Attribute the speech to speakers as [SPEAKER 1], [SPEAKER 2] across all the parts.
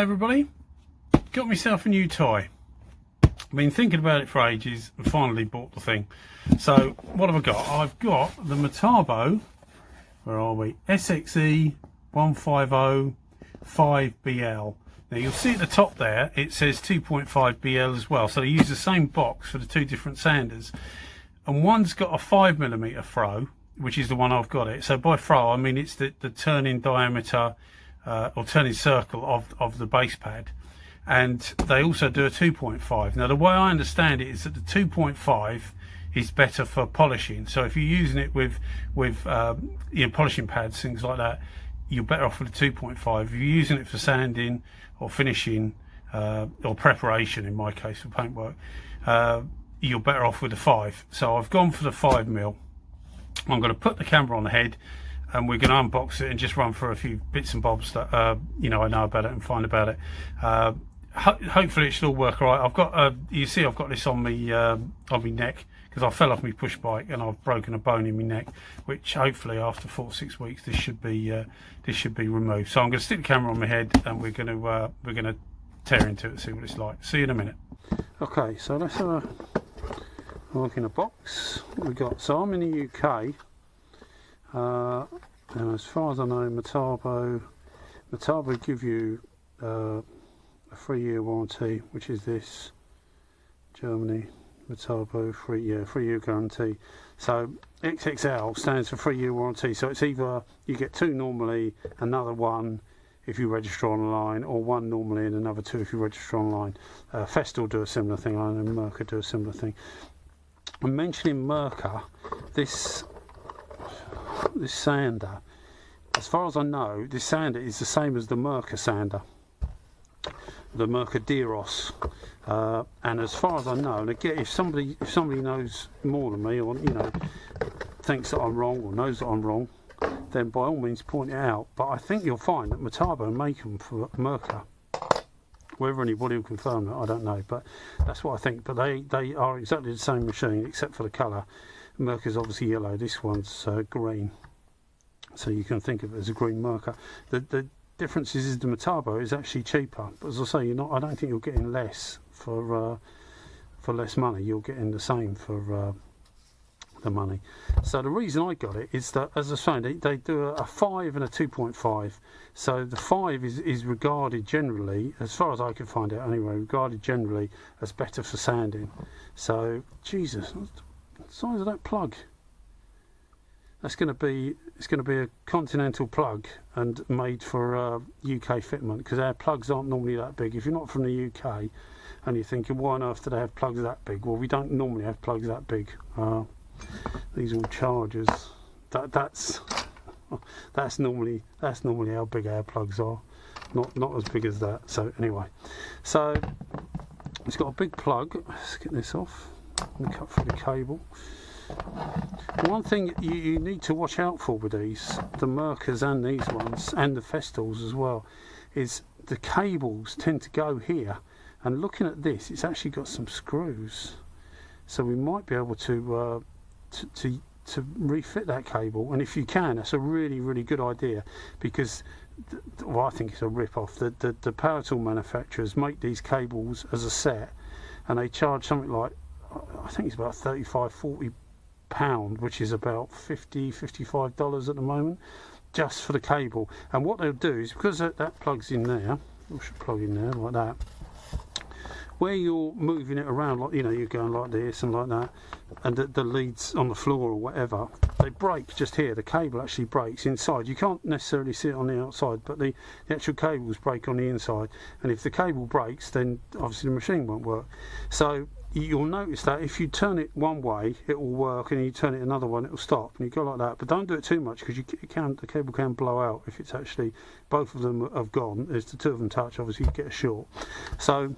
[SPEAKER 1] Hey everybody, got myself a new toy. I've been thinking about it for ages and finally bought the thing. So what have I got? I've got the Metabo, where are we? SXE150 5BL. Now you'll see at the top there it says 2.5 BL as well, so they use the same box for the two different sanders, and one's got a 5mm throw, which is the one I've got it. So by throw I mean it's the turning diameter or turning circle of the base pad, and they also do a 2.5. Now the way I understand it is that the 2.5 is better for polishing, so if you're using it with polishing pads, things like that, you're better off with the 2.5. If you're using it for sanding or finishing or preparation, in my case for paintwork, you're better off with the 5. So I've gone for the 5mm. I'm going to put the camera on the head and we're going to unbox it and just run through a few bits and bobs that I know about it and find about it. Hopefully it should all work all right. I've got you see I've got this on me neck because I fell off my push bike and I've broken a bone in my neck, which hopefully after 4 or 6 weeks this should be removed. So I'm going to stick the camera on my head and we're going to tear into it and see what it's like. See you in a minute. Okay, so let's have a look in a box. We got, so I'm in the UK. And as far as I know, Metabo give you a 3-year warranty, which is this, Germany, Metabo 3-year guarantee. So XXL stands for 3-year warranty, so it's either you get 2 normally, another 1 if you register online, or 1 normally and another 2 if you register online. Festool do a similar thing, I know Mirka do a similar thing. I'm mentioning Mirka, this sander, as far as I know, this sander is the same as the Mirka sander, the Mirka Deros, and as far as I know, and again, if somebody knows more than me, or thinks that I'm wrong or knows that I'm wrong, then by all means point it out. But I think you'll find that Metabo make them for Mirka. Whether anybody will confirm that, I don't know, but that's what I think. But they are exactly the same machine except for the colour. Mirka's obviously yellow, this one's green, so you can think of it as a green Mirka. The difference is the Metabo is actually cheaper, but as I say, I don't think you're getting less for less money. You're getting the same for the money. So the reason I got it is that, as I was saying, they do a 5 and a 2.5. So the 5 is regarded generally, as far as I could find out anyway, regarded generally as better for sanding. So Jesus, the size of that plug, it's going to be a continental plug and made for UK fitment, because our plugs aren't normally that big. If you're not from the UK and you're thinking why on earth do they have plugs that big, well, we don't normally have plugs that big. These are all chargers. That's normally how big our plugs are, not as big as that. So anyway, so it's got a big plug. Let's get this off and cut through the cable. One thing you need to watch out for with these, the Mirkas and these ones, and the Festools as well, is the cables tend to go here. And looking at this, it's actually got some screws, so we might be able to refit that cable. And if you can, that's a really good idea, because well, I think it's a rip-off. The power tool manufacturers make these cables as a set, and they charge something like, I think it's about £35–40, which is about $50–55 at the moment, just for the cable. And what they'll do is, because that plugs in there, I should plug in there like that, where you're moving it around, like you're going like this and like that, and the leads on the floor or whatever, they break just here. The cable actually breaks inside. You can't necessarily see it on the outside, but the actual cables break on the inside, and if the cable breaks, then obviously the machine won't work. So you'll notice that if you turn it one way it will work, and you turn it another one it will stop, and you go like that. But don't do it too much, because the cable can blow out if it's actually both of them have gone. As the two of them touch, obviously you get a short. So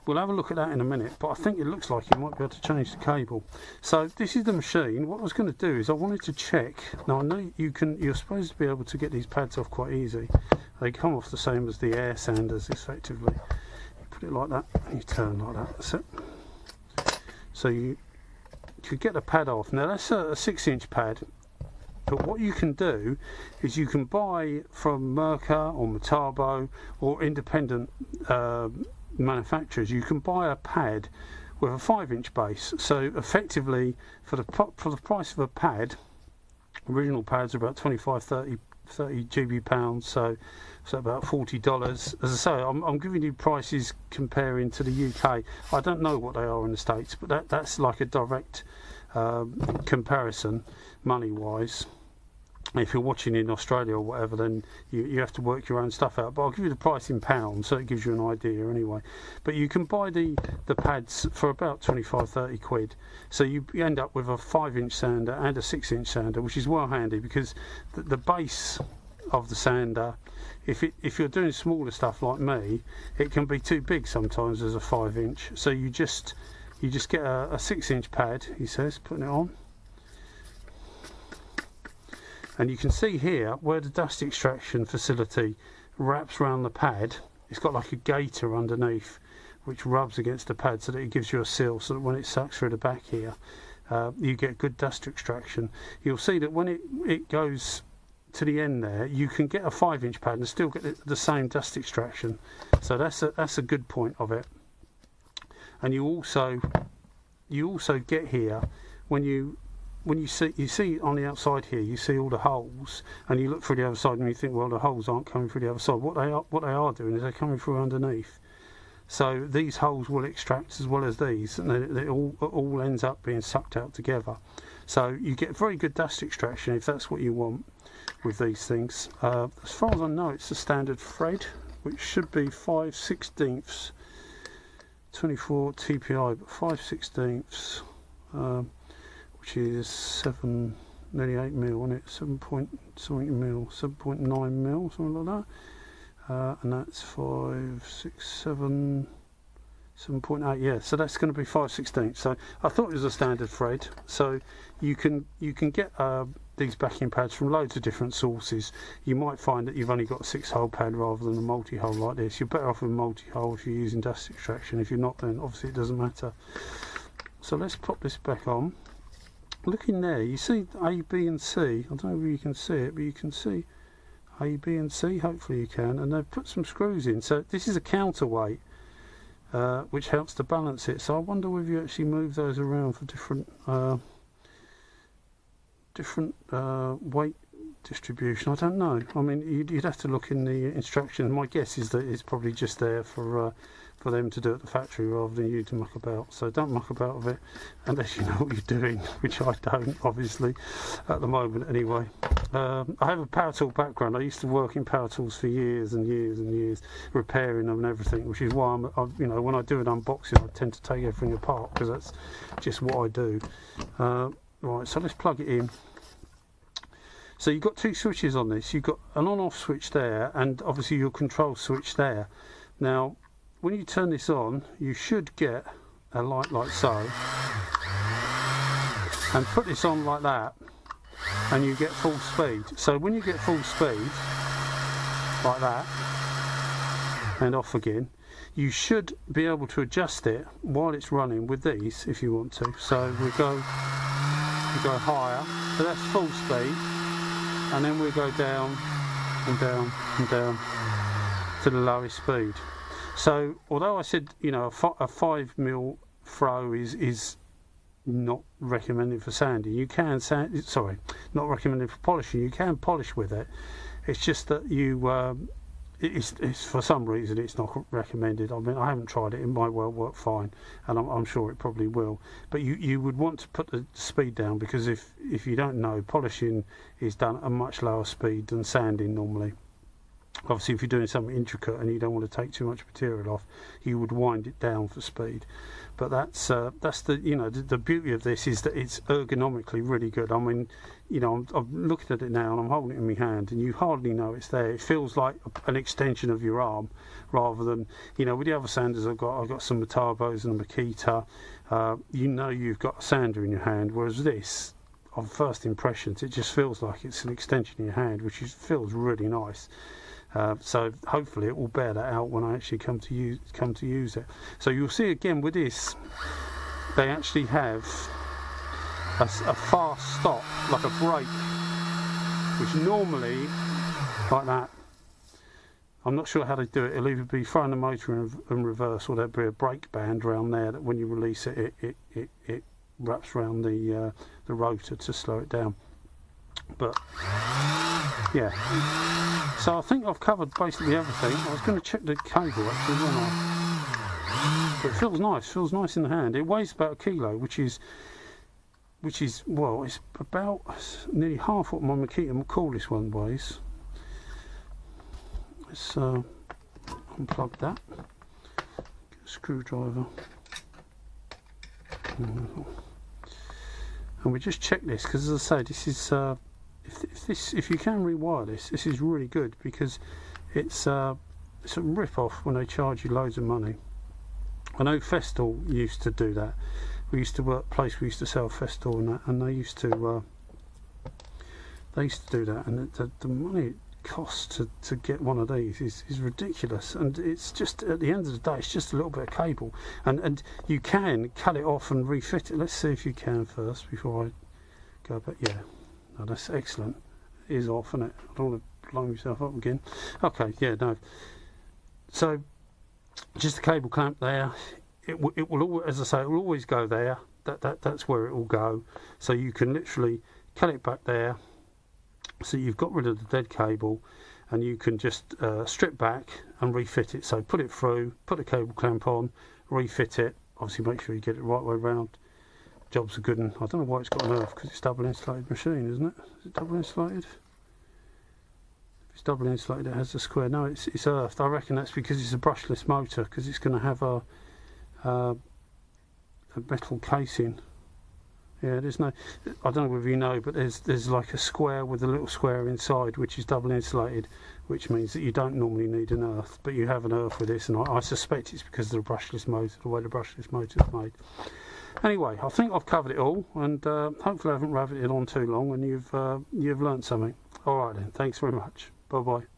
[SPEAKER 1] we'll have a look at that in a minute, but I think it looks like you might be able to change the cable. So this is the machine. What I was going to do is I wanted to check. Now I know you're supposed to be able to get these pads off quite easy. They come off the same as the air sanders, effectively. You put it like that and you turn like that. That's it. So you could get the pad off. Now that's a 6-inch pad, But what you can do is you can buy from Mirka or Metabo or independent manufacturers. You can buy a pad with a 5-inch base. So effectively, for the price of a pad, original pads are about 25, 30 GB pounds, so about $40. As I say, I'm giving you prices comparing to the UK. I don't know what they are in the States, but that's like a direct comparison money wise. If you're watching in Australia or whatever, then you have to work your own stuff out, but I'll give you the price in pounds so it gives you an idea anyway. But you can buy the pads for about 25-30 quid, so you end up with a 5-inch sander and a 6-inch sander, which is well handy, because the base of the sander, if you're doing smaller stuff like me, it can be too big sometimes as a 5-inch, so you just get a 6-inch pad, he says, putting it on. And you can see here where the dust extraction facility wraps around the pad, it's got like a gaiter underneath which rubs against the pad so that it gives you a seal, so that when it sucks through the back here, you get good dust extraction. You'll see that when it goes to the end there, you can get a 5-inch pad and still get the same dust extraction. So that's a good point of it. And you also get here when you see on the outside here, you see all the holes, and you look through the other side and you think, well, the holes aren't coming through the other side. What they are doing is they're coming through underneath. So these holes will extract as well as these, and it all ends up being sucked out together. So you get very good dust extraction if that's what you want with these things. As far as I know, it's a standard thread, which should be 5/16, 24 TPI, but 5/16. Which is nearly 8 mil, isn't it? 7.9 mil, something like that. And that's 5, 6, 7, 7.8. Yeah, so that's going to be 5/16. So I thought it was a standard thread. So you can get these backing pads from loads of different sources. You might find that you've only got a 6-hole pad rather than a multi-hole like this. You're better off with multi-hole if you're using dust extraction. If you're not, then obviously it doesn't matter. So let's pop this back on. Look in there, you see A, B and C. I don't know if you can see it, but you can see A, B and C, hopefully you can, and they've put some screws in. So this is a counterweight, which helps to balance it. So I wonder whether you actually move those around for different weight distribution. I don't know. I mean, you'd have to look in the instructions. My guess is that it's probably just there for them to do at the factory rather than you to muck about. So don't muck about with it unless you know what you're doing, which I don't, obviously, at the moment anyway. I have a power tool background. I used to work in power tools for years and years and years, repairing them and everything, which is why when I do an unboxing, I tend to take everything apart, because that's just what I do. Right, so let's plug it in. So you've got two switches on this. You've got an on-off switch there, and obviously your control switch there. Now, when you turn this on, you should get a light like so, and put this on like that, and you get full speed. So when you get full speed, like that, and off again, you should be able to adjust it while it's running with these if you want to. So we go higher, so that's full speed, and then we go down and down and down to the lowest speed. So although I said, a 5 mil throw is not recommended for sanding, you can sand, sorry, not recommended for polishing. You can polish with it. It's just that it's for some reason it's not recommended. I mean, I haven't tried it. It might well work fine, and I'm sure it probably will. But you would want to put the speed down, because if you don't know, polishing is done at a much lower speed than sanding normally. Obviously, if you're doing something intricate and you don't want to take too much material off, you would wind it down for speed. But that's the beauty of this, is that it's ergonomically really good. I mean, I'm looking at it now and I'm holding it in my hand, and you hardly know it's there. It feels like an extension of your arm, rather than, with the other sanders I've got some Metabos and a Makita. You've got a sander in your hand, whereas this, on first impressions, it just feels like it's an extension in your hand, which feels really nice. So hopefully it will bear that out when I actually come to use it. So you'll see again with this, they actually have a fast stop, like a brake which normally, like that, I'm not sure how they do it. It'll either be throwing the motor in reverse, or there'll be a brake band around there that when you release it, it wraps around the rotor to slow it down. But yeah, so I think I've covered basically everything. I was going to check the cable actually, wasn't I? But it feels nice in the hand. It weighs about 1 kilo, which is well, it's about nearly half what my Makita cordless one weighs. Let's unplug that. Get a screwdriver. And we just check this, because as I say, this is if you can rewire this is really good, because it's a rip-off when they charge you loads of money. I know Festool used to do that. We used to work at a place we used to sell Festool and that, and they used to do that, and the money it costs to get one of these is ridiculous. And it's just, at the end of the day, it's just a little bit of cable, and you can cut it off and refit it. Let's see if you can first before I go back. Yeah, no, that's excellent. It is off, isn't it? I don't want to blow myself up again. Okay, yeah, no. So just a cable clamp there. It will, as I say, it will always go there. That's where it will go. So you can literally cut it back there. So you've got rid of the dead cable, and you can just strip back and refit it. So put it through, put the cable clamp on, refit it. Obviously make sure you get it the right way round. Job's a good one. I don't know why it's got an earth, because it's double insulated machine, isn't it? Is it double insulated? If it's double insulated, it has a square. No, it's earthed. I reckon that's because it's a brushless motor, because it's going to have a metal casing. Yeah, there's no, I don't know whether you know, but there's like a square with a little square inside, which is double insulated, which means that you don't normally need an earth, but you have an earth with this, and I suspect it's because of the brushless motor, the way the brushless motor is made. Anyway, I think I've covered it all, and hopefully I haven't rabbited on too long, and you've learnt something. All right then, thanks very much. Bye bye.